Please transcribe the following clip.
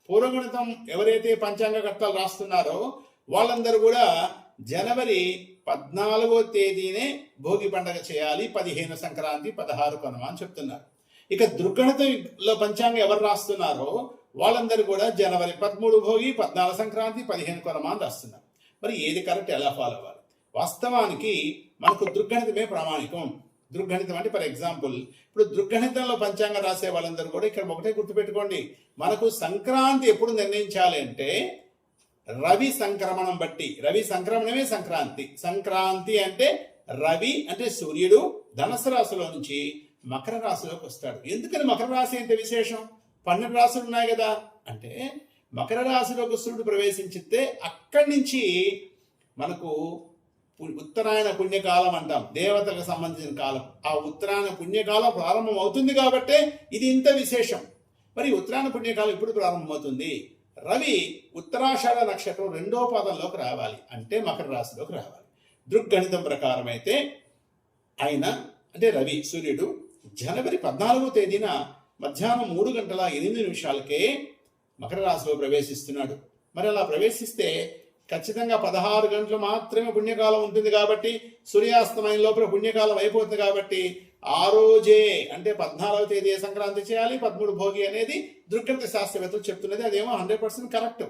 పూర్వగణితం ఎవరైతే పంచాంగ కర్తలు రాస్తున్నారో వాళ్ళందరూ కూడా జనవరి 14వ తేదీనే భోగి పండగ చేయాలి, 15 సంక్రాంతి, 16 కనుమ అని చెప్తున్నారు. ఇక దృగ్గణితంలో పంచాంగం ఎవరు రాస్తున్నారో వాళ్ళందరూ కూడా జనవరి 13 భోగి, 14 సంక్రాంతి, 15 కనుమ అని రాస్తున్నారు. మరి ఏది కరెక్ట్, ఎలా ఫాలో అవ్వాలి? వాస్తవానికి మనకు దృగ్గణితమే ప్రామాణికం. దృగ్గణితం అంటే ఫర్ ఎగ్జాంపుల్ ఇప్పుడు దృగ్గణితంలో పంచాంగం రాసే వాళ్ళందరూ కూడా ఇక్కడ ఒకటే గుర్తుపెట్టుకోండి, మనకు సంక్రాంతి ఎప్పుడు నిర్ణయించాలి అంటే రవి సంక్రమణం బట్టి. రవి సంక్రమణమే సంక్రాంతి. సంక్రాంతి అంటే రవి అంటే సూర్యుడు ధనుసు రాశిలో నుంచి మకర రాశిలోకి వస్తాడు. ఎందుకని మకర రాశి అంటే విశేషం? 12 రాశులు ఉన్నాయి కదా. అంటే మకర రాశిలోకి సూర్యుడు ప్రవేశించితే అక్కడి నుంచి మనకు ఉత్తరాయణ పుణ్యకాలం అంటాం, దేవతలకు సంబంధించిన కాలం. ఆ ఉత్తరాయణ పుణ్యకాలం ప్రారంభం అవుతుంది కాబట్టే ఇది ఇంత విశేషం. మరి ఉత్తరాయణ పుణ్యకాలం ఎప్పుడు ప్రారంభమవుతుంది? రవి ఉత్తరాషాఢ నక్షత్రం 2వ పాదంలోకి రావాలి, అంటే మకర రాశిలోకి రావాలి. దృగ్గణితం ప్రకారం అయితే ఆయన అంటే రవి సూర్యుడు జనవరి 14వ తేదీన మధ్యాహ్నం 3:08 మకర రాశిలో ప్రవేశిస్తున్నాడు. మరి అలా ప్రవేశిస్తే ఖచ్చితంగా 16 గంటలు మాత్రమే పుణ్యకాలం ఉంటుంది కాబట్టి సూర్యాస్తమయం లోపల పుణ్యకాలం అయిపోతుంది కాబట్టి ఆ రోజే అంటే 14వ తేదీ సంక్రాంతి చేయాలి, 13 భోగి అనేది దృగ్గణిత శాస్త్రవేత్తలు చెప్తున్నది. అదేమో 100% కరెక్ట్.